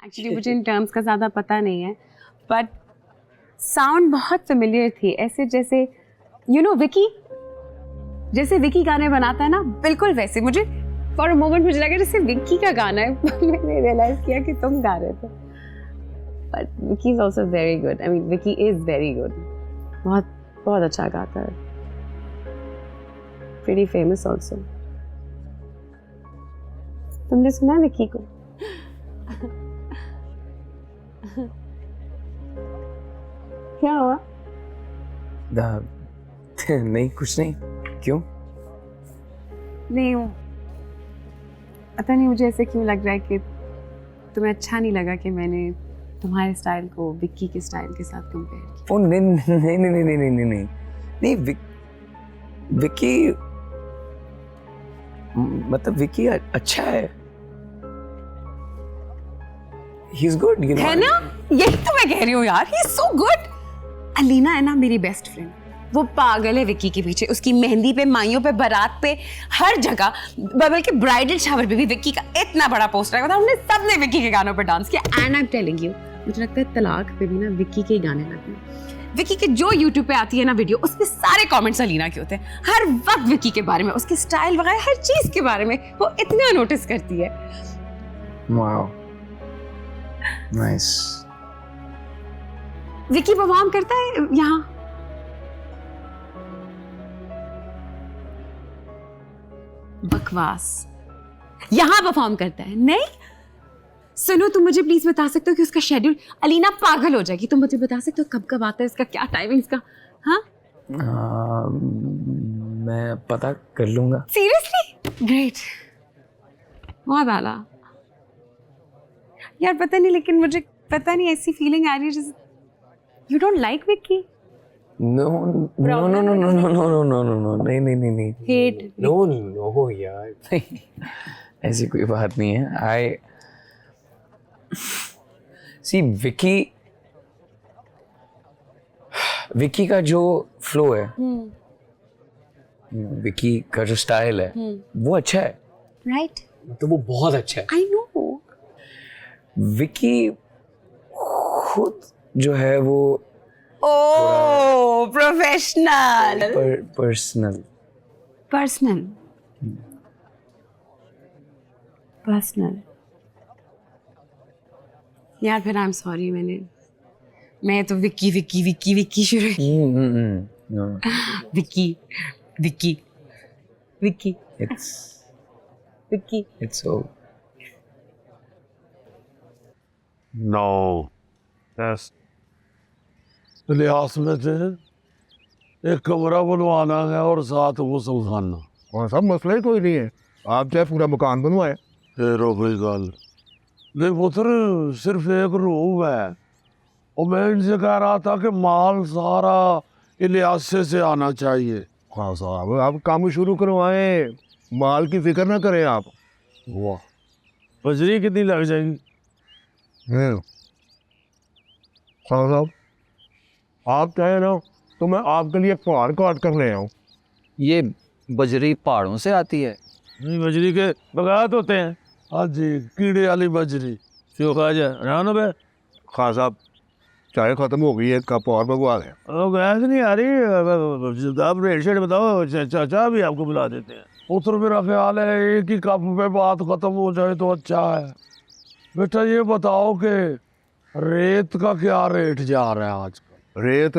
Actually मुझे in terms का ज़्यादा पता नहीं है, बट साउंड बहुत फेमिलियर थी, ऐसे जैसे यू नो विकी, जैसे विकी गाने बनाता है ना, बिल्कुल वैसे। मुझे फॉर अ मोमेंट मुझे लगा जैसे विकी का गाना है। मैंने रियलाइज किया कि तुम गा रहे थे। But Vicky is also very good, I mean Vicky is very good, बहुत बहुत अच्छा गाता है, प्रीटी फेमस ऑल्सो। तुमने सुना है विकी को? क्या हुआ? नहीं, कुछ नहीं। क्यों? नहीं, पता नहीं मुझे ऐसे क्यों लग रहा है कि तुम्हें अच्छा नहीं लगा कि मैंने तुम्हारे स्टाइल को विक्की के स्टाइल के साथ कंपेयर किया। ओ नहीं नहीं नहीं नहीं नहीं नहीं नहीं नहीं, विक्की मतलब विक्की अच्छा है, he is good, you know. है ना, यही तो मैं कह रही हूँ यार, he is so good. Alina है ना मेरी बेस्ट फ्रेंड, वो पागल है विक्की के पीछे। उसकी मेहंदी पे, माइयों पे, बारात पे, हर जगह, बल्कि ब्राइडल शावर पे भी विक्की का इतना बड़ा पोस्टर लगा था। हमने सबने विक्की के गानों पे डांस किया। And I am telling you, मुझे लगता है तलाक पे भी ना विक्की के ही गाने लगे हैं। विक्की के जो यूट्यूब पे आती है ना वीडियो, उसपे सारे कमेंट्स अलीना के होते हैं, हर वक्त विक्की के बारे में, उसके स्टाइल वगैरह हर चीज के बारे में वो इतना नोटिस करती है। Wow, nice. विक्की परफॉर्म करता है यहाँ? बकवास, यहाँ परफॉर्म करता है? नहीं। सुनो, तुम मुझे प्लीज बता सकते हो कि उसका शेड्यूल, अलीना पागल हो जाएगी, तुम मुझे बता सकते हो कब कब आता है, इसका क्या टाइमिंग्स का? हाँ, मैं पता कर लूंगा। सीरियसली? ग्रेट, बहुत आला यार। पता नहीं, लेकिन मुझे पता नहीं ऐसी फीलिंग आ रही है जैसे you don't like Vicky. No no no no no no no no no no, नहीं नहीं नहीं नहीं, हेट? नो नो यार, नहीं, ऐसी कोई बात नहीं है। आई सी विक्की का जो फ्लो है, विक्की का जो स्टाइल है, वो अच्छा है, राइट? तो वो बहुत अच्छा है। I know. विक्की खुद जो है वो ओह, प्रोफेशनल। पर्सनल पर्सनल यार, फिर आई एम सॉरी, मैं तो विक्की विक्की विक्की विक्की शुरू no. Vicky Vicky Vicky Vicky. It's so. No. Yes. लिहाज में थे, एक कमरा बनवाना है और साथ गुसल खाना। और सब मसला ही कोई नहीं है, आप चाहे पूरा मकान बनवाए। फिर हो गई गल। नहीं पुत्र, सिर्फ एक रूम है, और मैं इनसे कह रहा था कि माल सारा इलियासे से आना चाहिए। हाँ साहब, आप काम शुरू करवाएं, माल की फिक्र ना करें आप। वाह, बजरी कितनी लग जाएगी? साहब, आप चाहे ना तो मैं आपके लिए पहाड़ काट कर ले आऊँ। ये बजरी पहाड़ों से आती है? नहीं, बजरी के बगात होते हैं। हाँ जी, कीड़े वाली बजरी। क्यों खा जाए रानो बे? हाँ साहब, चाय ख़त्म हो गई है, कप और मंगवा लें। गैस नहीं आ रही, आप रेट शेट बताओ, चाचा भी आपको बुला देते हैं। पुत्र, मेरा ख्याल है एक ही कप पे बात खत्म हो जाए तो अच्छा है। बेटा ये बताओ कि रेत का क्या रेट जा रहा है आजकल? रेत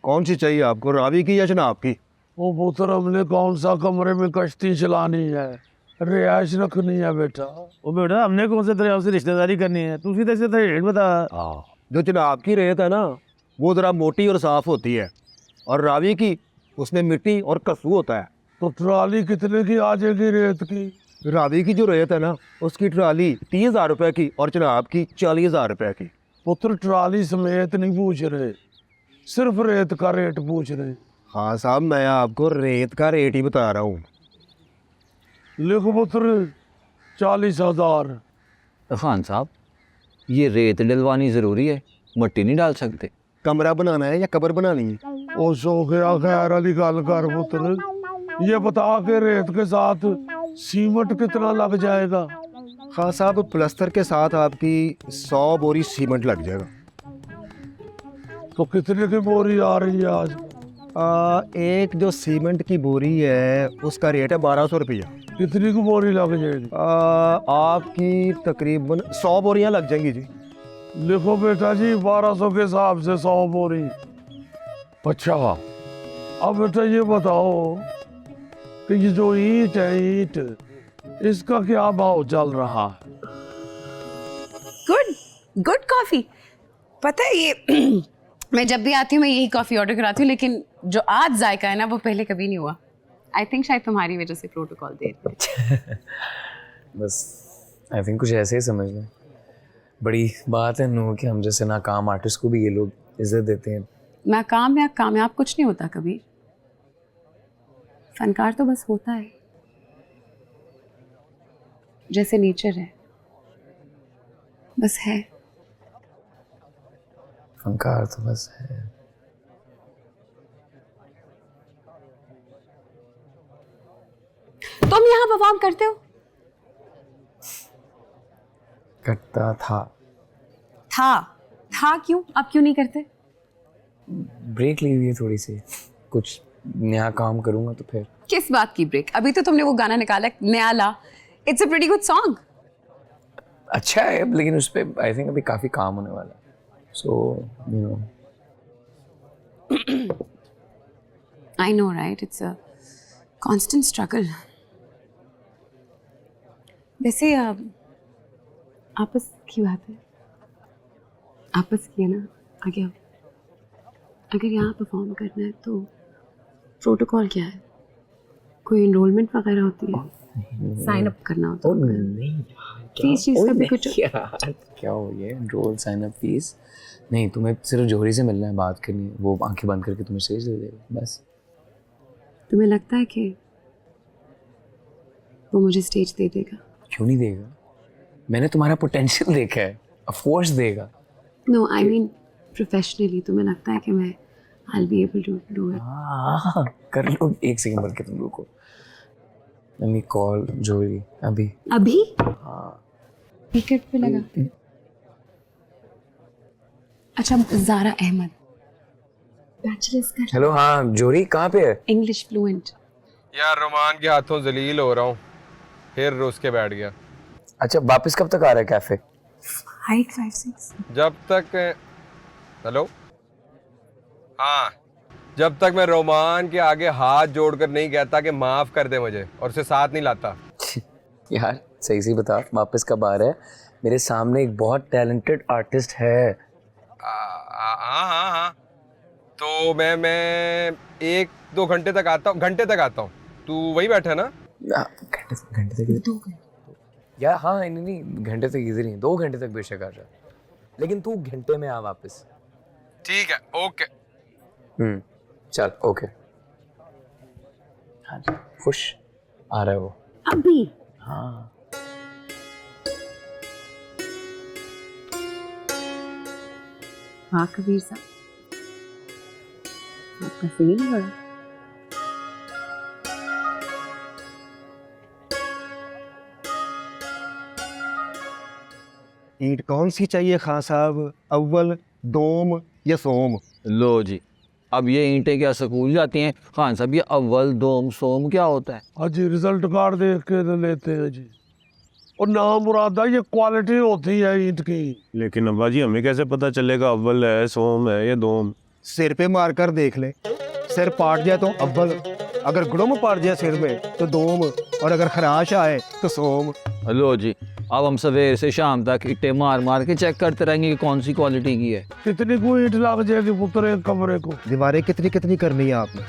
कौन सी चाहिए आपको, रावी की या जनाब की? वो पुत्र, हमने कौन सा कमरे में कश्ती चलानी है, रिहाइश रखनी है बेटा। वो बेटा, हमने कौन से दरिया से रिश्तेदारी करनी है, तू सीधे सीधे रेट बता। जो जनाब की रेत है ना, वो ज़रा मोटी और साफ़ होती है, और रावी की उसमें मिट्टी और कसूं होता है। तो ट्राली कितने की आ जाएगी रेत की? रावी की जो रेत है ना, उसकी ट्राली 30,000 रुपये की और जनाब की 40,000 रुपये की। पुत्र, ट्राली समेत नहीं पूछ रहे, सिर्फ रेत का रेट पूछ रहे। हाँ साहब, मैं आपको रेत का रेट ही बता रहा हूँ। लिखो पुत्र, 40,000। खान साहब, ये रेत डलवानी ज़रूरी है, मट्टी नहीं डाल सकते? कमरा बनाना है या कब्र बनानी है? ओ शोखिया खैर वाली गल कर पुत्र, ये बता के रेत के साथ सीमेंट कितना लग जाएगा? खान साहब प्लस्तर के साथ आपकी 100 बोरी सीमेंट लग जाएगा। तो कितने की बोरी आ रही है आज? एक जो सीमेंट की बोरी है उसका रेट है 1200 रुपया। कितनी की बोरी लग जाएगी? आपकी तकरीबन 100 बोरियां लग जाएंगी जी। लिखो बेटा जी, 1200 के हिसाब से 100 बोरी। अच्छा, अब बेटा ये बताओ कि ये जो ईंट है, ईंट, इसका क्या भाव चल रहा है? Good good coffee. पता है ये मैं जब भी आती हूँ मैं यही कॉफी ऑर्डर कराती हूँ, लेकिन जो आज जायका है ना वो पहले कभी नहीं हुआ। आई थिंक शायद तुम्हारी वजह से प्रोटोकॉल दे रही है। बस आई थिंक कुछ ऐसे ही समझ लें। बड़ी बात है नू कि हम जैसे नाकाम आर्टिस्ट को भी ये लोग इज्जत देते हैं। नाकाम या कामयाब कुछ नहीं होता कभी, फनकार तो बस होता है जैसे नेचर है, बस है। फनकार तो बस है। तुम यहाँ परफॉर्म करते हो? करता था। था क्यों? अब क्यों नहीं करते? ब्रेक ली हुई है थोड़ी सी, कुछ नया काम करूँगा तो फिर। किस बात की ब्रेक? अभी तो तुमने वो गाना निकाला है, नया ला। It's a pretty good song. अच्छा है, लेकिन उस पर आई थिंक अभी काफ़ी काम होने वाला है। So you know, I know, right? It's a constant struggle. वैसे आपस की बात है, आपस की है ना। अगर यहाँ परफॉर्म करना है तो प्रोटोकॉल क्या है? कोई एनरोलमेंट वगैरह होती है? साइन अप करना होता है? नहीं फीस चीज़ का भी कुछ? यार क्या हो ये रोल साइन अप फीस? नहीं, तुम्हें सिर्फ जोहरी से मिलना है, बात करनी है, वो आंखें बंद करके तुम्हें स्टेज दे देगा बस। तुम्हें लगता है कि वो मुझे स्टेज दे देगा? क्यों नहीं देगा? मैंने तुम्हारा पोटेंशियल देखा है, ऑफ कोर्स देगा। नो, आई मीन प्रोफेशनली तुम्हें लगता है कि मैं I'll be able to do it? हाँ, कर लो। एक सेकंड बल्कि तुम रुको। Let me call जोहरी अभी। हाँ, टिकट पे लगा। अच्छा, ज़ारा अहमद, बैचलर्स का। हेलो, हाँ जोहरी कहाँ पे है? English fluent. यार रोमान के हाथों जलील हो रहा हूँ, फिर रुस के बैठ गया। अच्छा, वापस कब तक आ रहा है कैफे? 556। जब तक हेलो, हाँ, जब तक मैं रोमान के आगे हाथ जोड़कर नहीं कहता कि माफ कर दे मुझे और उसे साथ नहीं लाता। यार सही सी बता, वापस कब आ रहा है? मेरे सामने एक बहुत टैलेंटेड आर्टिस्ट है। हाँ, तो मैं 1-2 घंटे तक आता हूँ। तू वही बैठा ना? घंटे तक 2 घंटे? यार हाँ, नहीं घंटे तक इजी नहीं, 2 घंटे तक बेशक आ जा, लेकिन तू घंटे में आ वापस। ठीक है, ओके। चल ओके। हाँ जी, खुश आ रहा है वो अभी? हाँ। हाँ कबीर साहब, आपका सीन है बड़ा। ईंट कौन सी चाहिए खान साहब, अव्वल, दोम या सोम? लो जी, अब ये ईंटें क्या स्कूल जाती हैं? खान साहब ये अव्वल दोम सोम क्या होता है? अजी रिजल्ट कार्ड देख के तो लेते हैं जी, और नाम मुरादा ये क्वालिटी होती है ईंट की। लेकिन अब्बा जी हमें कैसे पता चलेगा अव्वल है, सोम है या दोम? सिर पे मार कर देख ले, सिर पाट जाए तो अव्वल, अगर गुड़म पाट जाए सिर में तो दोम, और अगर खराश आए तो सोम। लो जी, अब हम सवेर से शाम तक ईंटें मार मार के चेक करते रहेंगे कि कौन सी क्वालिटी की है। कितनी को ईंट लग जाएगी पुत्र एक कमरे को? दीवारें कितनी कितनी करनी है आपने?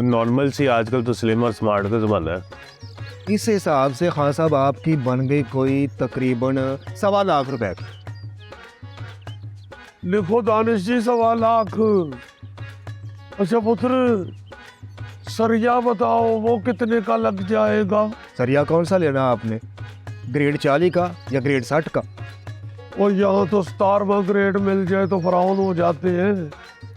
नॉर्मल सी, आजकल तो स्लिम और स्मार्ट का ज़माना है। इस हिसाब से खान साहब आपकी बन गई कोई तकरीबन 1.25 लाख रुपए की। लिखो दानिश जी 1.25 लाख। अच्छा पुत्र, सरिया बताओ वो कितने का लग जाएगा? सरिया कौन सा लेना आपने, ग्रेड 40 का या ग्रेड 60 का? और यहाँ तो 17वां ग्रेड मिल जाए तो फराउन हो जाते हैं,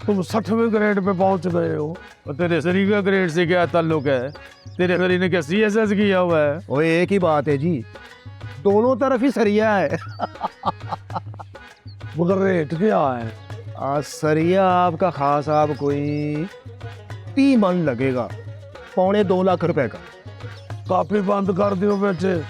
तुम 60वें ग्रेड पे पहुंच गए हो। और तेरे शरीर का ग्रेड से क्या ताल्लुक है? तेरे शरीर ने क्या CSS किया हुआ है? और एक ही बात है जी, दोनों तरफ ही सरिया है। मगर रेट क्या है? सरिया आपका खास साहब कोई 30 मन लगेगा, 2.25 लाख रुपए का। काफी बंद कर दियो बेटे।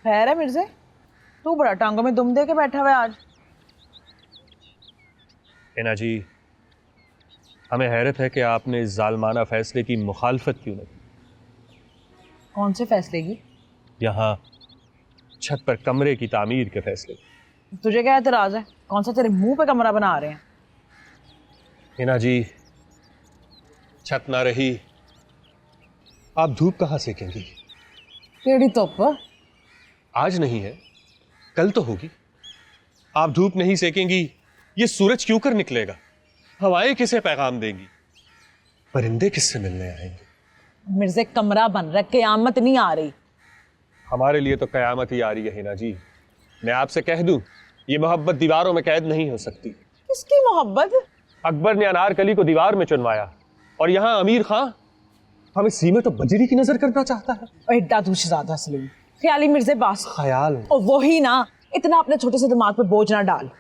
खैर है मिर्जे, तू बड़ा टांगों में दुम दे के बैठा हुआ है आज। हिना जी, हमें हैरत है कि आपने इस जालमाना फैसले की मुखालफत क्यों नहीं। कौन से फैसले की? यहाँ छत पर कमरे की तामीर के फैसले। तुझे क्या एतराज है? कौन सा तेरे मुंह पे कमरा बना रहे हैं? हिना जी, छत ना रही, आप धूप कहाँ सेकेंगी? केड़ी धुप? आज नहीं है, कल तो होगी। आप धूप नहीं सेकेंगी, ये सूरज क्यों कर निकलेगा? हवाएं किसे पैगाम देंगी? परिंदे किससे मिलने आएंगे? मिर्जे कमरा बन रहा है, कयामत नहीं आ रही। हमारे लिए तो कयामत ही आ रही है हिना जी। मैं आपसे कह दूं, ये मोहब्बत दीवारों में कैद नहीं हो सकती। किसकी मोहब्बत? अकबर ने अनारकली को दीवार में चुनवाया, और यहाँ अमीर खां हमें सीमे तो बजरी की नजर करना चाहता है। एड्डा तू शहजादा सलीम, ख्याली मिर्जे बास। ख्याल और वही ना, इतना अपने छोटे से दिमाग पे बोझ ना डाल।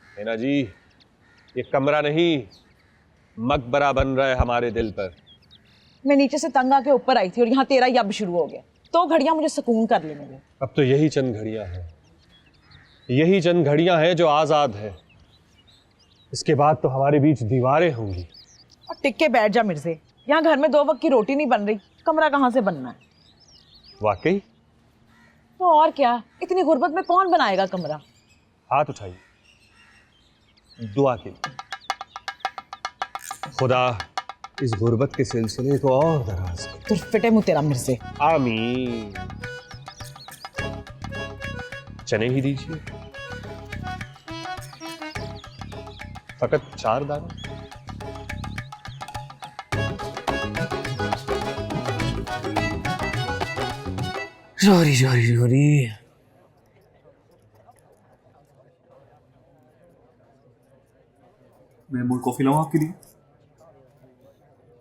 हिना जी, ये कमरा नहीं मकबरा बन रहा है हमारे दिल पर। मैं नीचे से तंग आके ऊपर आई थी और यहाँ तेरा यब शुरू हो गया। तो घड़ियां मुझे सुकून कर लेने दे। अब तो यही चंद घड़ियां हैं, यही चंद घड़ियां हैं जो आजाद है। इसके बाद तो हमारे बीच दीवारें होंगी। और टिक के बैठ जा मिर्जे, यहाँ घर में 2 वक्त की रोटी नहीं बन रही, कमरा कहाँ से बनना है? वाकई? तो और क्या, इतनी गुर्बत में कौन बनाएगा कमरा? हाथ उठाइए दुआ के लिए। खुदा इस गुर्बत के सिलसिले को और दराज करे। तुर फिटे मुँह तेरा मिर्जे। आमीन। चने ही दीजिए, फकत 4 दाना। Sorry sorry sorry. मैं मोड़ कॉफी लाऊं आपके लिए?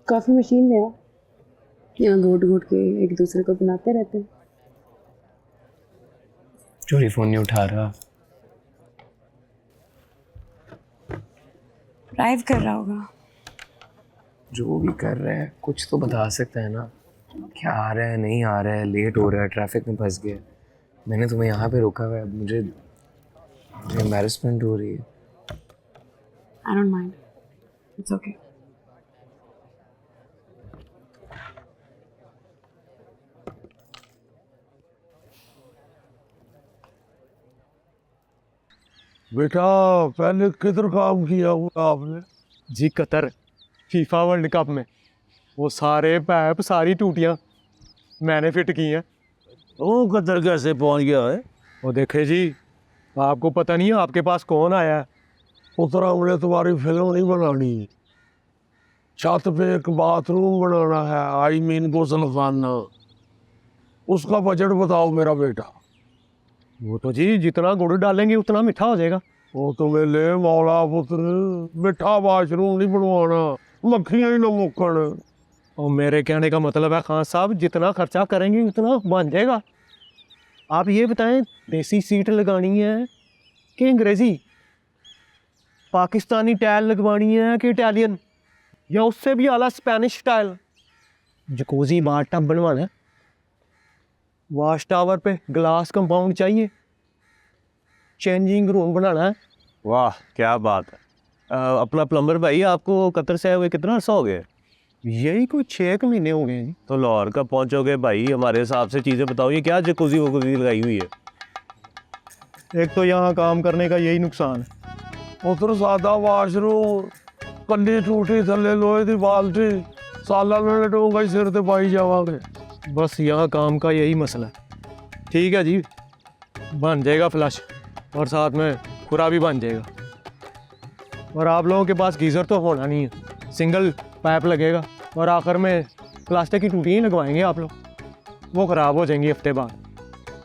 कॉफी मशीन ले आओ, यहाँ घोट घोट के एक दूसरे को बनाते रहते हैं। चोरी फोन नहीं उठा रहा। ड्राइव कर रहा होगा। जो भी कर रहा है कुछ तो बता सकता है ना, क्या आ रहा है नहीं आ रहा है, लेट हो रहा है, ट्रैफिक में फंस गया। मैंने तुम्हें यहाँ पे रोका हुआ है, मुझे एम्बैरेसमेंट हो रही है। I don't mind. It's okay. बेटा पहले किधर काम किया हुआ आपने? जी कतर फीफा वर्ल्ड कप में वो सारे पैप सारी टूटियां मैंने फिट की हैं। वो कतर कैसे पहुंच गया है? वो देखे जी, आपको पता नहीं है आपके पास कौन आया है? उतरा हमने तुम्हारी फिल्म नहीं बनानी, छत पे एक बाथरूम बनाना है, आई मीन गुसलखाना। उसका बजट बताओ मेरा बेटा। वो तो जी जितना गुड़ डालेंगे उतना मीठा हो जाएगा। वो तो मेले मौला पुत्र, मीठा वाशरूम नहीं बनवाना, मक्खियाँ ही न मुक्कड़। और मेरे कहने का मतलब है खान साहब, जितना खर्चा करेंगे उतना बन जाएगा। आप ये बताएं, देसी सीट लगानी है कि अंग्रेज़ी, पाकिस्तानी टाइल लगवानी है कि इटालियन, या उससे भी आला Spanish tile? Jacuzzi bath tub बनवाना है, वॉश टावर पे ग्लास कंपाउंड चाहिए, चेंजिंग रूम बनाना है। वाह क्या बात है। अपना प्लम्बर भाई, आपको कतर से आए हुए कितना अर्सा हो गया? यही कोई 6 महीने हो गए हैं जी। तो लाहौर कब पहुंचोगे भाई? हमारे हिसाब से चीज़ें बताओ, ये क्या जकूजी वकूजी लगाई हुई है? एक तो यहाँ काम करने का यही नुकसान है। उतर सादा वाशरूम, कन्नी टूटी थले लोहे की बाल्टी, साला में डोंगा ही सिर ते पाई जावांगे। बस यहाँ काम का यही मसला है। ठीक है जी, बन जाएगा फ्लश। और साथ में खुरा भी बन जाएगा। और आप लोगों के पास गीज़र तो होना नहीं है, सिंगल पाइप लगेगा और आखिर में प्लास्टिक की टूटियाँ लगवाएंगे आप लोग, वो ख़राब हो जाएंगी हफ्ते बाद।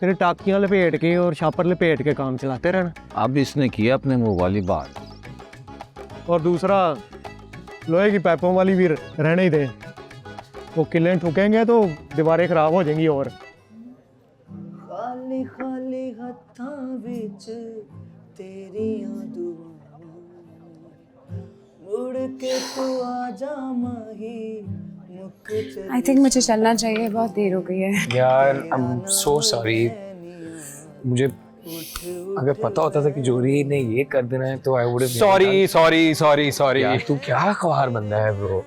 फिर टाकियाँ लपेट के और शापर लपेट के काम चलाते रहना। अब इसने किया अपने मुंह वाली बात। और दूसरा, लोहे की पाइपों वाली भी रहने ही दें, वो किलें ठुकेंगे तो दीवारें ख़राब हो जाएंगी। और खाली खाली हत्थां विच तेरियां दुआं मुड़ के तू आ जा माही मुक चली। आई थिंक मुझे चलना चाहिए, बहुत देर हो गई है। यार आई एम सो सॉरी, मुझे अगर पता होता था कि जोरी ने ये कर देना है तो I would sorry sorry sorry sorry. यार तू क्या ख्वार बंदा है bro.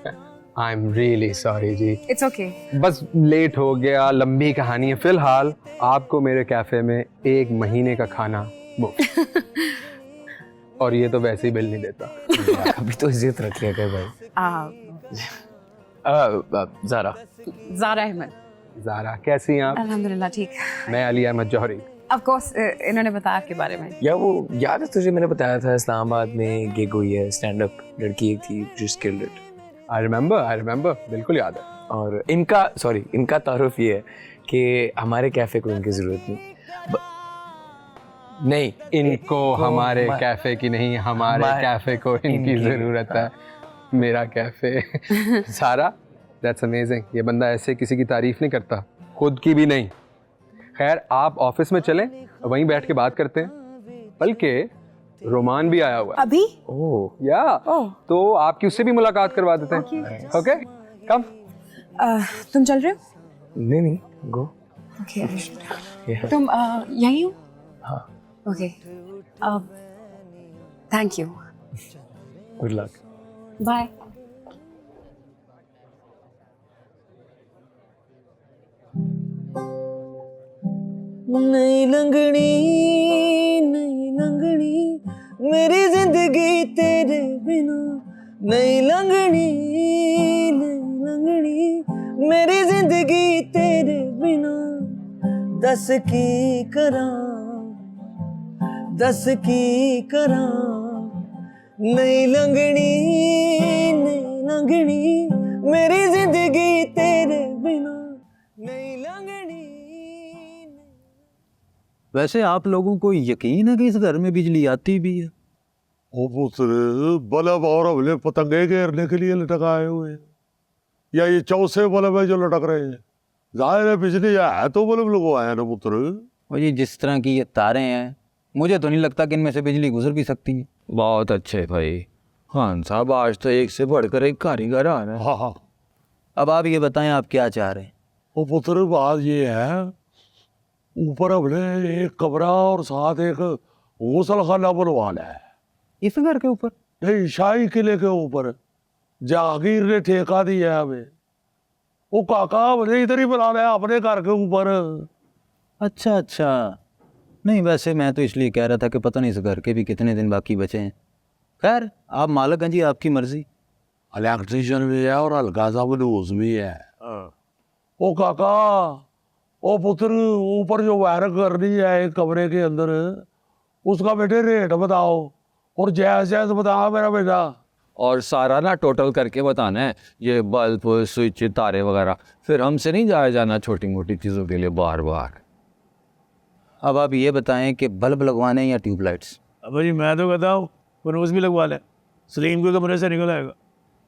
I am really sorry जी। It's okay. बस लेट हो गया, लंबी कहानी है। फिलहाल आपको मेरे कैफे में 1 महीने का खाना मुफ्त। और ये तो वैसे ही बिल नहीं देता। अभी तो इज्जत रखिए कर भाई। ज़ारा ज़ारा अहमद। ज़ारा कैसी हैं आप? अल्हम्दुलिल्लाह ठीक। मैं अली अहमद जौहरी। ऑफ कोर्स इन्होंने बताया आपके बारे में। या वो याद है तुझे, मैंने बताया था इस्लामाबाद में गिग हुई है, स्टैंड अप लड़की एक थी जिस किल्ड इट। आई रिमेंबर, बिल्कुल याद है। और इनका तारुफ ये है कि हमारे कैफे को इनकी ज़रूरत नहीं, इनको हमारे कैफे की नहीं, हमारे कैफे को इनकी ज़रूरत है। मेरा कैफे। सारा, दैट्स अमेजिंग। ये बंदा ऐसे किसी की तारीफ नहीं करता, खुद की भी नहीं। खैर, आप ऑफिस में चलें, वहीं बैठ के बात करते हैं। बल्कि रोमान भी आया हुआ है। अभी? ओह या, तो आपकी उससे भी मुलाकात करवा देते हैं। ओके कम। तुम चल रहे हो? नहीं गो। ओके तुम यहीं हो? हाँ। Okay thank you. Good luck. Bye. नहीं लंघनी मेरी जिंदगी तेरे बिना, नहीं लंघनी मेरी जिंदगी तेरे बिना। दस की करा नहीं लंघनी मेरी जिंदगी तेरे बिना, नहीं लंघनी। वैसे आप लोगों को यकीन है कि इस घर में बिजली आती भी है? ओ पुत्र, बल्ब और अगले पतंगे घेरने के लिए लटकाए हुए हैं, या ये चौसे बल्ब है जो लटक रहे हैं? जाहिर है बिजली है तो बल्ब लगवाया ना पुत्र। और ये जिस तरह की ये तारें हैं, मुझे तो नहीं लगता कि इनमें से बिजली गुजर भी सकती है। बहुत अच्छे भाई खान साहब, आज तो एक से बढ़कर एक कारीगर आ रहा है। हाँ। अब आप ये बताएं, आप क्या चाह रहे हैं? ओ पुत्र, बात ये है, ऊपर हमने एक कमरा और साथ एक गुसलखाना बनवाना है। इस घर के ऊपर? नहीं, शाही किले के ऊपर। जहांगीर ने ठेका दिया है हमें। वो काका हमने इधर ही बनाना है, अपने घर के ऊपर। अच्छा। नहीं, वैसे मैं तो इसलिए कह रहा था कि पता नहीं इस घर के भी कितने दिन बाकी बचे हैं। खैर, आप मालिक हैं जी, आपकी मर्जी। इलेक्ट्रीशियन भी है और हल्का सा मनूस भी है। ओ काका, ओ पुत्र, ऊपर जो वायर करनी है एक कमरे के अंदर, उसका बेटे रेट बताओ और जैस बताओ मेरा बेटा। और सारा ना टोटल करके बताना है, ये बल्ब स्विच तारे वगैरह। फिर हमसे नहीं जाया जाना छोटी मोटी चीज़ों के लिए बार बार। अब आप ये बताएं कि बल्ब लगवाने हैं या ट्यूबलाइट्स? अब भाई मैं तो कहता हूँ फनूस भी लगवा लें, सलीम के कमरे से निकल आएगा।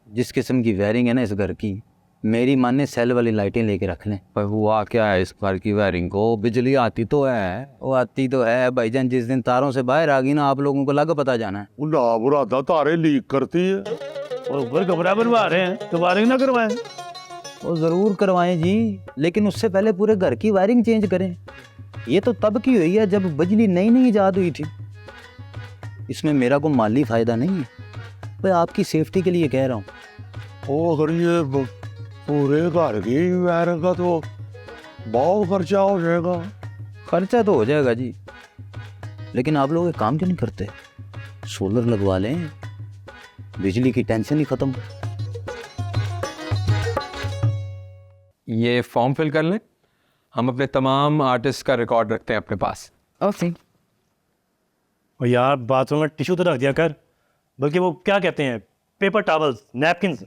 जिस किस्म की वायरिंग है ना इस घर की, मेरी माने सेल वाली लाइटें लेके रख लें। पर हुआ क्या है इस घर की वायरिंग को, बिजली आती तो है, वो आती तो है भाईजान। जिस दिन तारों से बाहर आ गई ना, आप लोगों को लग पता जाना है। ना बुरादा तारे लीक करती है और ऊपर कमरा बनवा रहे हैं तो वायरिंग ना करवाएं। वो ज़रूर करवाएं जी, लेकिन उससे पहले पूरे घर की वायरिंग चेंज करें। ये तो तब की हुई है जब बिजली नई ईजाद हुई थी। इसमें मेरा कोई माली फ़ायदा नहीं है, मैं आपकी सेफ्टी के लिए कह रहा हूँ। ओ अगर ये पूरे घर की वायरिंग का तो बहुत खर्चा हो जाएगा। खर्चा तो हो जाएगा जी, लेकिन आप लोग एक काम क्यों नहीं करते, सोलर लगवा लें, बिजली की टेंशन ही ख़त्म। ये फॉर्म फिल कर लें, हम अपने तमाम आर्टिस्ट का रिकॉर्ड रखते हैं अपने पास। ओके। और यार बाथरूम में टिश्यू तो रख दिया कर, बल्कि वो क्या कहते हैं, पेपर टॉवल्स, नैपकिन्स।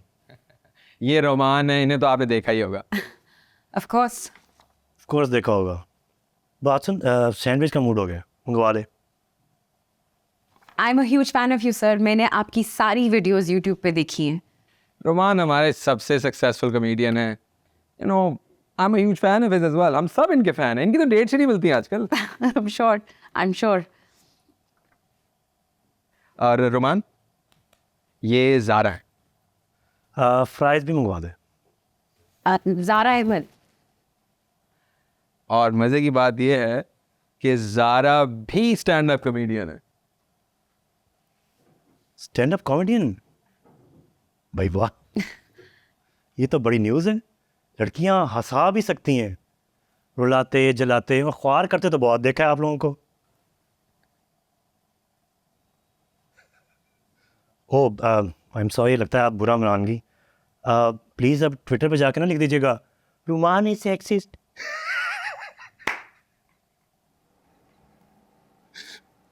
ये रोमान है, इन्हें तो आपने देखा ही होगा। ऑफ कोर्स देखा होगा। बात सुन, सैंडविच का मूड हो गया, मंगवा ले। I am a huge fan of you sir, मैंने आपकी सारी वीडियोस यूट्यूब पे देखी हैं। रोमान हमारे सबसे सक्सेसफुल कमेडियन है, you know I am a huge fan of his age well. हम सब इनके फैन हैं, इनकी तो डेट नहीं मिलती आजकल। I am sure. और रोमान, ये ज़ारा है। फ्राइज भी मंगवा दे। ज़ारा अहमद। और मज़े की बात यह है कि ज़ारा भी स्टैंड अप कमेडियन है। स्टैंड अप कॉमेडियन, भाई वाह, ये तो बड़ी न्यूज़ है। लड़कियां हंसा भी सकती हैं, रुलाते जलाते और ख्वार करते तो बहुत देखा है आप लोगों को। ओह आई एम सॉरी, लगता है आप बुरा मानेंगी। प्लीज़ अब ट्विटर पे जाके ना लिख दीजिएगा रुमान इज सेक्सिस्ट।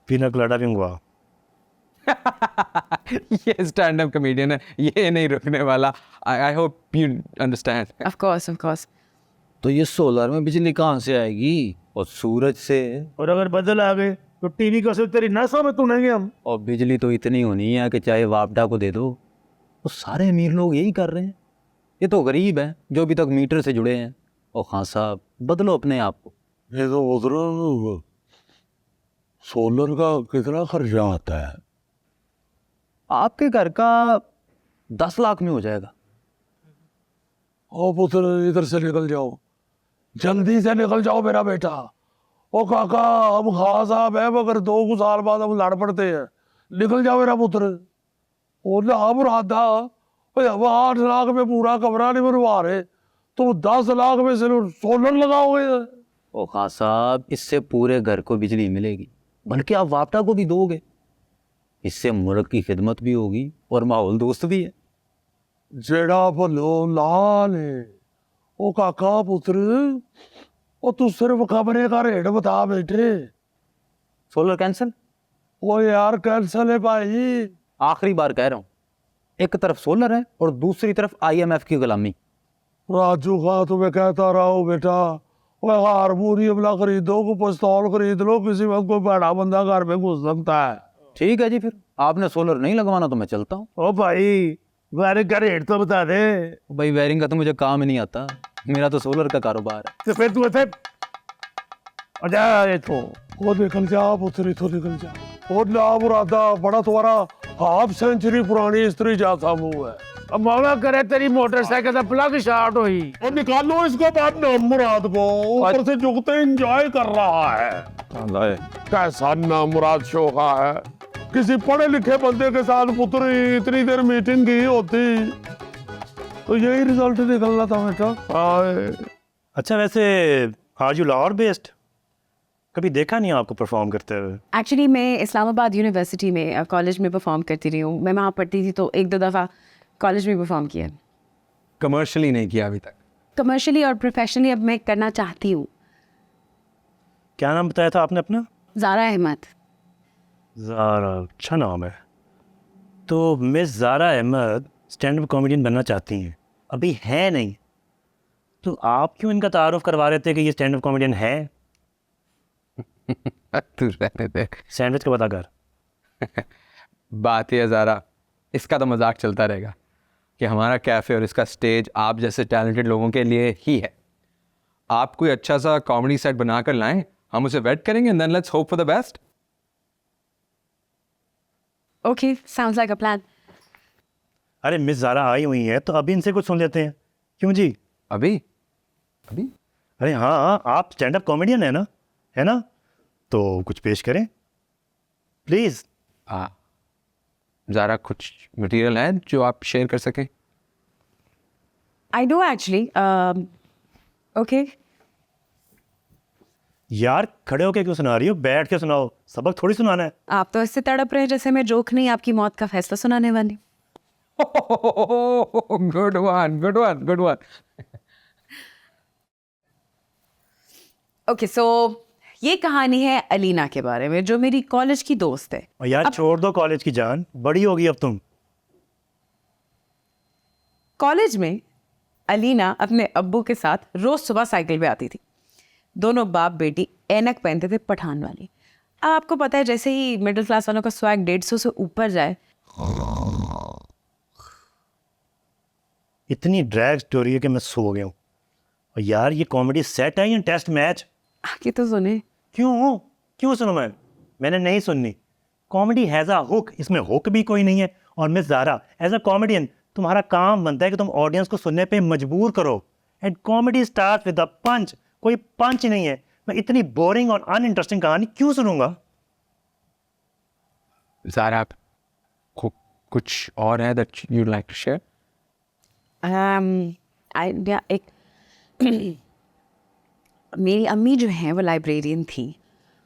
पीना कोलाडा भी मंगवा। ये स्टैंड अप कमेडियन है, ये नहीं रुकने वाला। I hope you understand. Of course. तो ये सोलर में बिजली कहाँ से आएगी? और सूरज से। और अगर बदल आ गए तो टीवी का सिर्फ तेरी नसों में तुनेंगे हम। और बिजली तो इतनी होनी है कि चाहे वापडा को दे दो। तो सारे अमीर लोग यही कर रहे हैं। ये तो गरीब हैं जो अभी तक मीटर से जुड़े हैं। और खान साहब, बदलो अपने आप को। ये तो उधर सोलर का कितना खर्चा आता है? आपके घर का 10 लाख में हो जाएगा। ओ पुत्र, इधर से निकल जाओ, जल्दी से निकल जाओ मेरा बेटा। ओ काका, हम खान साहब है, मगर 2 साल बाद हम लड़ पड़ते हैं। निकल जाओ मेरा पुत्र। ओ ना मुरादा, अब 8 लाख में पूरा कमरा नहीं बनवा रहे, तो 10 लाख में सिर्फ सोलर लगाओगे? ओ खान साहब, इससे पूरे घर को बिजली मिलेगी, बल्कि आप वापटा को भी दोगे। इससे मुल्क की खिदमत भी होगी और माहौल दोस्त भी है। जेड़ा भलो लाल है। ओ काका पुत्र, ओ तू सिर्फ कमरे का रेट बता बेटे। Solar cancel? ओ यार कैंसिल है भाई। आखिरी बार कह रहा हूँ, एक तरफ सोलर है और दूसरी तरफ IMF की गुलामी। राजू खा, तुम्हें कहता रहा हूँ बेटा, वह हारमोनियम ना खरीदो, को पिस्तौल खरीद लो, किसी वक्त कोई बड़ा बंदा घर में घुस सकता है। ठीक है जी, फिर आपने सोलर नहीं लगवाना तो मैं चलता हूँ। ओ भाई, वायरिंग का रेट तो बता दे। भाई वायरिंग का तो मुझे काम ही नहीं आता, मेरा तो सोलर का कारोबार है। तो फिर तू ऐसे अजा तो वो निकल जा पुत्र, इथों निकल जा। और ना मुरादा, बड़ा तुम्हारा हाफ सेंचुरी पुरानी स्त्री जैसा मुंह है। अब मौला करे तेरी मोटरसाइकिल का प्लग शॉर्ट हुई। और निकालो इसको बाद नाम मुराद को, ऊपर से जुगते एंजॉय कर रहा है। कैसा नाम मुराद शोखा है। किसी पढ़े लिखे बंदे के साथ पुत्र इतनी देर मीटिंग की होती तो यही रिजल्ट निकलना था बेटा। अच्छा, वैसे आर यू लाहौर बेस्ड? कभी देखा नहीं आपको परफॉर्म करते हुए। एक्चुअली मैं इस्लामाबाद यूनिवर्सिटी में कॉलेज में परफॉर्म करती रही हूँ। मैं वहाँ पढ़ती थी तो 1-2 दफ़ा कॉलेज में परफॉर्म किया। कमर्शियली नहीं किया अभी तक। कमर्शियली और प्रोफेशनली अब मैं करना चाहती हूँ। क्या नाम बताया था आपने अपना? ज़ारा अहमद। ज़ारा, अच्छा नाम है। तो Miss Zara Ahmed stand up comedian बनना चाहती हैं, अभी है नहीं, तो आप क्यों इनका तारुफ करवा रहे थे कि ये स्टैंड अप कॉमेडियन है? तू रहने दे। सैंडविच का पता कर। बात यह ज़ारा, इसका तो मजाक चलता रहेगा कि हमारा कैफ़े और इसका स्टेज आप जैसे टैलेंटेड लोगों के लिए ही है। आप कोई अच्छा सा कॉमेडी सेट बनाकर लाएं, हम उसे वेट करेंगे and then let's hope for the best. Okay, sounds like a plan. अरे मिस ज़ारा आई हुई है तो अभी इनसे कुछ सुन लेते हैं। क्यों जी? अभी? अरे हाँ, आप स्टैंड अप कॉमेडियन है ना? तो कुछ पेश करें प्लीज़। ज़ारा, कुछ मटेरियल है जो आप शेयर कर सकें? I do actually. ओके। यार खड़े होके क्यों सुना रही हो? बैठ के सुनाओ, सबक थोड़ी सुनाना है। आप तो इससे तड़प रहे हैं जैसे मैं जोक नहीं आपकी मौत का फैसला सुनाने वाली। Good one. ओके, सो ये कहानी है अलीना के बारे में, जो मेरी कॉलेज की दोस्त है। और यार छोड़ दो कॉलेज की जान, बड़ी होगी अब तुम। कॉलेज में अलीना अपने अब्बू के साथ रोज सुबह साइकिल पे आती थी। दोनों बाप बेटी ऐनक पहनते थे पठान वाली। अब आपको पता है, जैसे ही मिडिल क्लास वालों का स्वैग 150 से ऊपर जाए। इतनी ड्रैग स्टोरी है कि मैं सो गया हूँ। और यार ये कॉमेडी सेट है या टेस्ट मैच? आके तो सुने। क्यों सुनो? मैंने नहीं सुननी। कॉमेडी हैज़ अ हुक, इसमें हुक भी कोई नहीं है। और Miss Zara, as a comedian तुम्हारा काम बनता है कि तुम ऑडियंस को सुनने पे मजबूर करो। And comedy start with a punch. कोई पंच नहीं है। मैं इतनी बोरिंग और अनइंटरेस्टिंग कहानी क्यों सुनूंगा? ज़ारा, कुछ और है that you like to share? एक मेरी अम्मी जो है वो लाइब्रेरियन थी।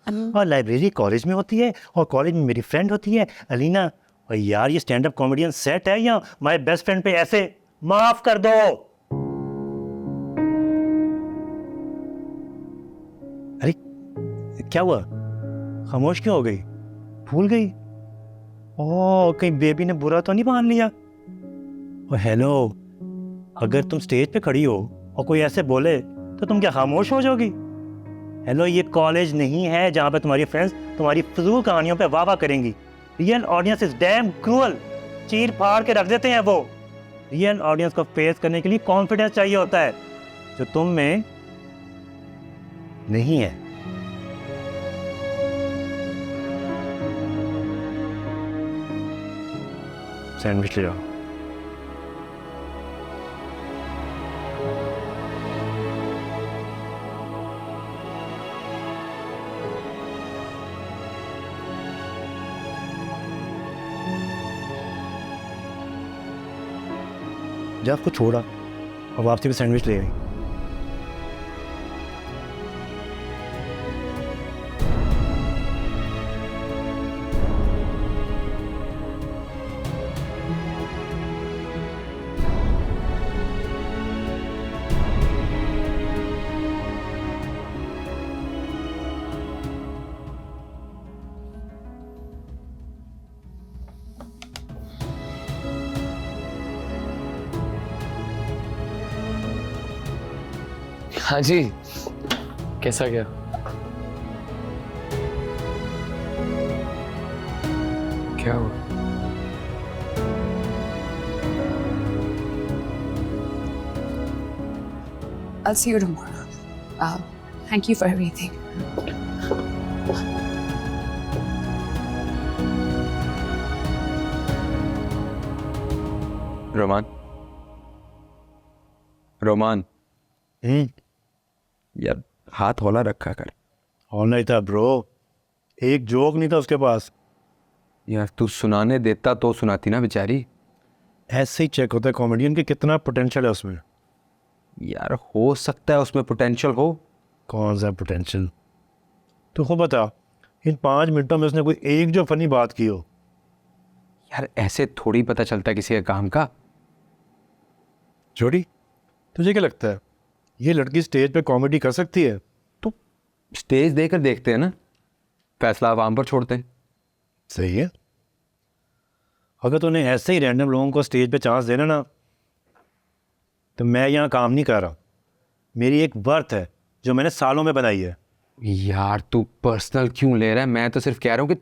और लाइब्रेरी कॉलेज में होती है, और कॉलेज में मेरी फ्रेंड होती है अलीना। और यार ये स्टैंड अप कॉमेडियन सेट है या माय बेस्ट फ्रेंड पे ऐसे माफ कर दो। अरे क्या हुआ? खामोश क्यों हो गई? भूल गई? ओह, कहीं बेबी ने बुरा तो नहीं मान लिया? और हेलो, अगर तुम स्टेज पे खड़ी हो और कोई ऐसे बोले तो तुम क्या खामोश हो जाओगी? हेलो, ये कॉलेज नहीं है जहाँ पे तुम्हारी फ्रेंड्स तुम्हारी फजूल कहानियों पे वाह वाह करेंगी। Real audience is damn cruel. चीर फाड़ के रख देते हैं वो। रियल ऑडियंस को फेस करने के लिए कॉन्फिडेंस चाहिए होता है, जो तुम में नहीं है। सैंडविच ले जाओ। जब आपको छोड़ा और वापसी में सैंडविच ले आई। हाँ जी, कैसा गया? क्या हुआ? I'll see you tomorrow. Thank you for everything. Roman यार, हाथ हौला रखा कर। हौला ही था ब्रो, एक जोक नहीं था उसके पास। यार तू सुनाने देता तो सुनाती ना बेचारी। ऐसे ही चेक होता है कॉमेडियन के कितना पोटेंशियल है उसमें। यार हो सकता है उसमें पोटेंशियल हो। कौन सा पोटेंशियल? तो खुद बता, इन 5 मिनटों में उसने कोई एक जो फनी बात की हो। यार ऐसे थोड़ी पता चलता है किसी के काम का। जोड़ी, तुझे क्या लगता है ये लड़की स्टेज पे कॉमेडी कर सकती है? तो स्टेज देकर देखते हैं ना, फैसला आवाम पर छोड़ते हैं। सही है। अगर तूने ऐसे ही रैंडम लोगों को स्टेज पे चांस देना ना, तो मैं यहाँ काम नहीं कर रहा। मेरी एक वर्थ है जो मैंने सालों में बनाई है। यार तू पर्सनल क्यों ले रहा है? मैं तो सिर्फ कह रहा हूँ कि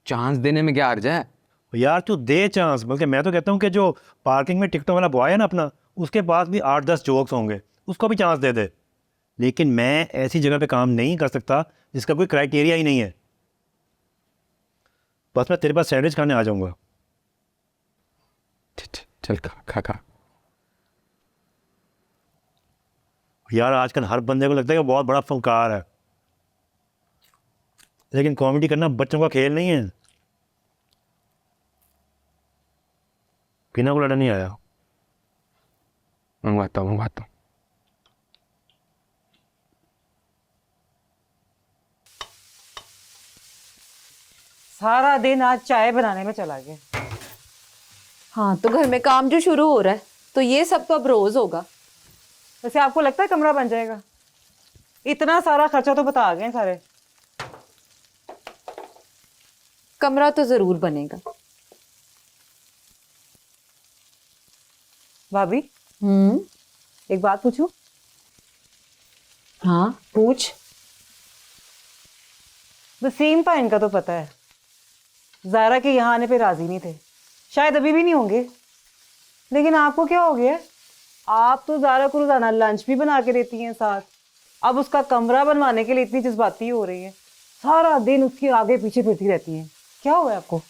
चांस देने में क्या हर्ज है। यार तू दे चांस, बल्कि मैं तो कहता हूँ कि जो पार्किंग में टिकटों वाला बॉय है ना अपना, उसके पास भी 8-10 जोक्स होंगे, उसको भी चांस दे दे। लेकिन मैं ऐसी जगह पे काम नहीं कर सकता जिसका कोई क्राइटेरिया ही नहीं है। बस मैं तेरे पास सैंडविच खाने आ जाऊंगा। चल खा खा। यार आजकल हर बंदे को लगता है कि बहुत बड़ा फनकार है, लेकिन कॉमेडी करना बच्चों का खेल नहीं है। बिना को लड़ा नहीं आया। मंगवाता हूँ। सारा दिन आज चाय बनाने में चला गया। हाँ, तो घर में काम जो शुरू हो रहा है तो ये सब तो अब रोज होगा। वैसे आपको लगता है कमरा बन जाएगा? इतना सारा खर्चा तो बता गए सारे। कमरा तो जरूर बनेगा। भाभी एक बात पूछूं? हाँ पूछ। वसीम का इनका तो पता है, जारा के यहाँ आने पे राजी नहीं थे, शायद अभी भी नहीं होंगे। लेकिन आपको क्या हो गया? आप तो जारा को रोजाना लंच भी बना के देती हैं साथ, अब उसका कमरा बनवाने के लिए इतनी जज्बाती हो रही है, सारा दिन उसके आगे पीछे फिरती रहती हैं। क्या हुआ है आपको?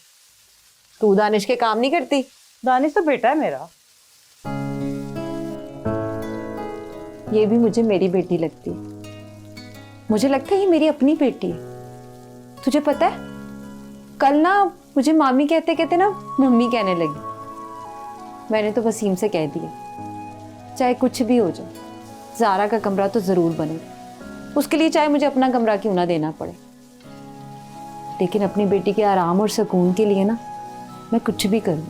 तू दानिश के काम नहीं करती? दानिश तो बेटा है मेरा। ये भी मुझे मेरी बेटी लगती है, मुझे लगता है ये मेरी अपनी बेटी है। तुझे पता है कल ना मुझे मामी कहते कहते ना मम्मी कहने लगी। मैंने तो वसीम से कह दिया चाहे कुछ भी हो जाए जारा का कमरा तो जरूर बने, उसके लिए चाहे मुझे अपना कमरा क्यों ना देना पड़े, लेकिन अपनी बेटी के आराम और सुकून के लिए ना मैं कुछ भी करूं।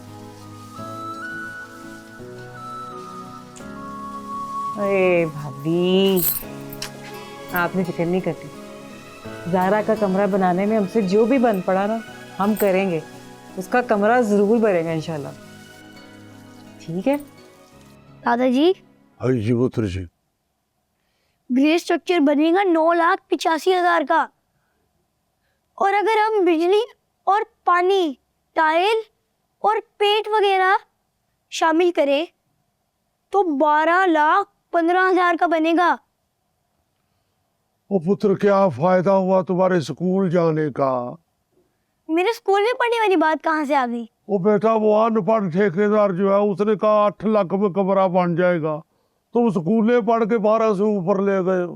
अरे भाभी आपने फिक्र नहीं करती, जारा का कमरा बनाने में हमसे जो भी बन पड़ा ना हम करेंगे, उसका कमरा जरूर बनेगा इंशाल्लाह। ठीक है दादाजी? हाँ जी पुत्र जी। ग्रे स्ट्रक्चर बनेगा 9,85,000 का, और अगर हम बिजली और पानी, टाइल और पेंट वगैरह शामिल करें तो 12,15,000 का बनेगा। ओ पुत्र क्या फायदा हुआ तुम्हारे स्कूल जाने का? मेरे स्कूल में पढ़ने वाली बात कहाँ से आ गई? वो बेटा वो अनपढ़ ठेकेदार जो है उसने कहा 8 लाख में कमरा बन जाएगा, तुम स्कूल पढ़ के 12 से ऊपर ले गए।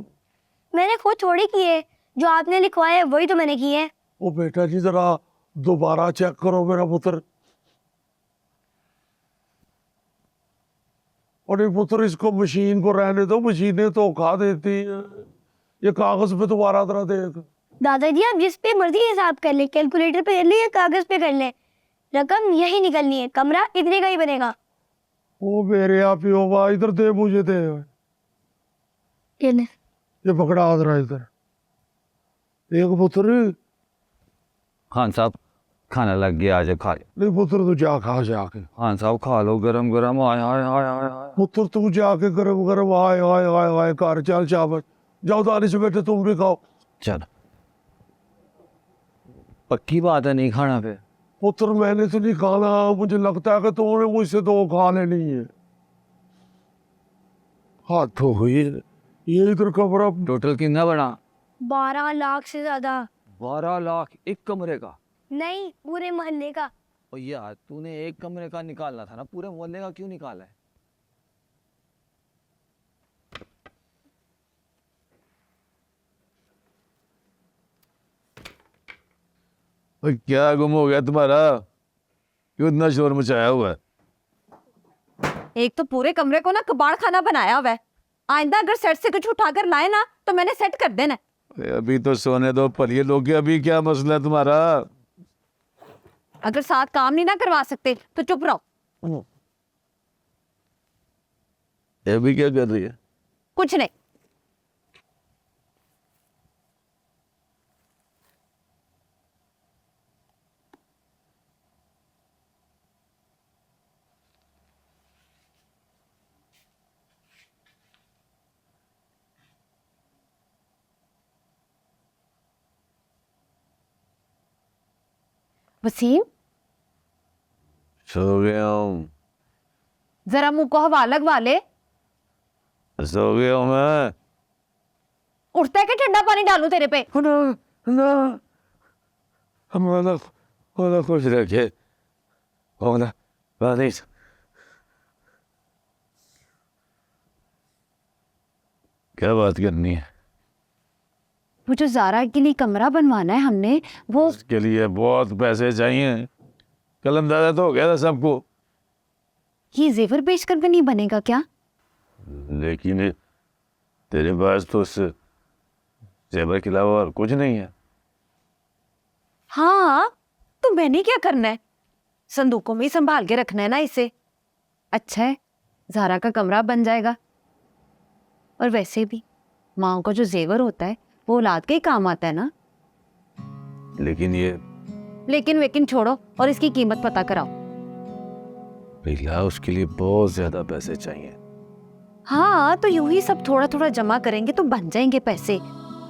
मैंने खुद थोड़ी किए, जो आपने लिखवाया वही तो मैंने किए हैं। ओ बेटा जी जरा दोबारा चेक करो मेरा पुत्र। और ये पुत्र इसको मशीन को रहने दो, मशीनें धोखा देती हैं, ये कागज पे दोबारा तरह देख। दादाजी आप जिस पे मर्जी हिसाब कर ले, कैलकुलेटर पे कर ले या कागज पे कर ले, रकम यही निकलनी है, कमरा इतने का ही बनेगा। ओ मेरे आप ही होगा, इधर दे मुझे दे। ये पकड़ा जरा इधर। एक पुत्र। खान साहब खाना लग गया, आज खा ले। नहीं पुत्र तू जा खा जाके। खान साहब खा लो, गरम गरम। आय आय आय आय आय। पुत्र तू जाके गरम गरम आय आय आय आय कर। चल चावल जाओ, दानिश बेटे तुम भी खाओ। चल पक्की बात है नहीं खाना पे? पुत्र मैंने तो नहीं खाना, मुझे लगता है कि तुमने मुझसे 2 खा लेनी है। हाथ हो गई ये इधर कमरा। टोटल कितना बना? 12 लाख से ज्यादा। 12 लाख एक कमरे का? नहीं पूरे मोहल्ले का। और यार तूने एक कमरे का निकालना था ना, पूरे मोहल्ले का क्यों निकाला है? क्या गुम हो गया तुम्हारा? क्यों इतना शोर मचाया हुआ है? एक तो पूरे कमरे को ना कबाड़ खाना बनाया हुआ है, आइंदा अगर सेट से कुछ उठाकर लाए ना तो मैंने सेट कर देना। अभी तो सोने दो पलिए लोग, अभी क्या मसला है तुम्हारा? अगर साथ काम नहीं ना करवा सकते तो चुप रहो। अभी क्या कर रही है? कुछ नहीं। वसीम सो गया हूँ। जरा मुंह को हवा लगवा ले। सो गया हूँ मैं। उठता है कि ठंडा पानी डालूं तेरे पे? ना ना हमारा खुश रखे होना वाली। क्या बात करनी है? वो जो जारा के लिए कमरा बनवाना है हमने, वो उसके लिए बहुत पैसे चाहिए। कल अंदाजा तो हो गया था सबको। ये जेवर बेचकर भी नहीं बनेगा क्या? लेकिन तेरे पास तो उस जेवर के अलावा और कुछ नहीं है। हाँ तो मैंने क्या करना है? संदूकों में ही संभाल के रखना है ना इसे। अच्छा है जारा का कमरा बन जाएगा, और वैसे भी माँ का जो जेवर होता है वो औलाद के ही काम आता है ना। लेकिन ये लेकिन वेकिन छोड़ो और इसकी कीमत पता कराओ। भैया उसके लिए बहुत ज्यादा पैसे चाहिए। हाँ तो यूं ही सब थोड़ा थोड़ा जमा करेंगे तो बन जाएंगे पैसे।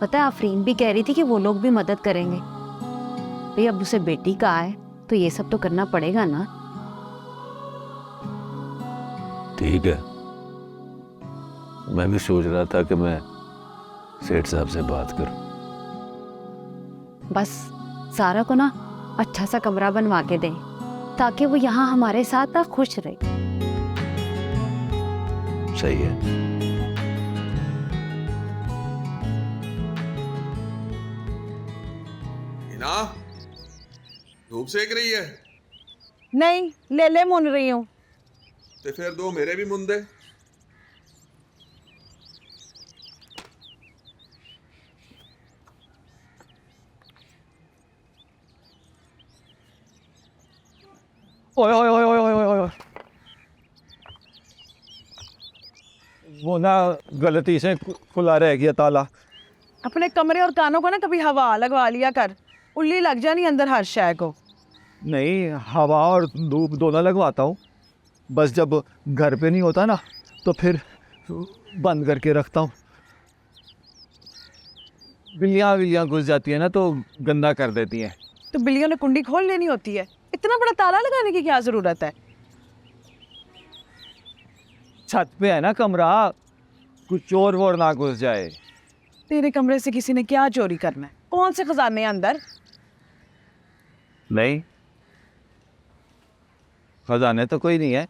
पता है आफरीन भी कह रही थी कि वो लोग भी मदद करेंगे। भाई अब उसे बेटी का है तो ये सब तो करना पड़ेगा ना। ठीक है, मैं भी सोच रहा था कि मैं सेठ साहब से बात करूं। बस सारा को ना अच्छा सा कमरा बनवा के दें ताकि वो यहाँ हमारे साथ ना खुश रहे। सही है। हिना, धूप सेक रही है? नहीं, ले मुन रही हूँ। तो फिर दो मेरे भी मुंदे। ओए ओए ओए ओए ओए ओए ओए। वो ना गलती से खुला रह गया ताला। अपने कमरे और कानों को ना कभी हवा लगवा लिया कर, उल्ली लग जानी अंदर हर शय को। नहीं, हवा और धूप दोनों लगवाता हूँ, बस जब घर पे नहीं होता ना तो फिर बंद करके रखता हूँ। बिल्लियाँ घुस जाती है ना तो गंदा कर देती हैं। तो बिल्लियों ने कुंडी खोल लेनी होती है, इतना बड़ा ताला लगाने की क्या जरूरत है? छत पे है ना कमरा, कुछ चोर वोर ना घुस जाए। तेरे कमरे से किसी ने क्या चोरी करना है? कौन से खजाने हैं अंदर? नहीं, खजाने तो कोई नहीं है,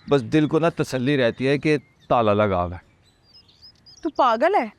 बस दिल को ना तसल्ली रहती है कि ताला लगा हुआ है। तू पागल है?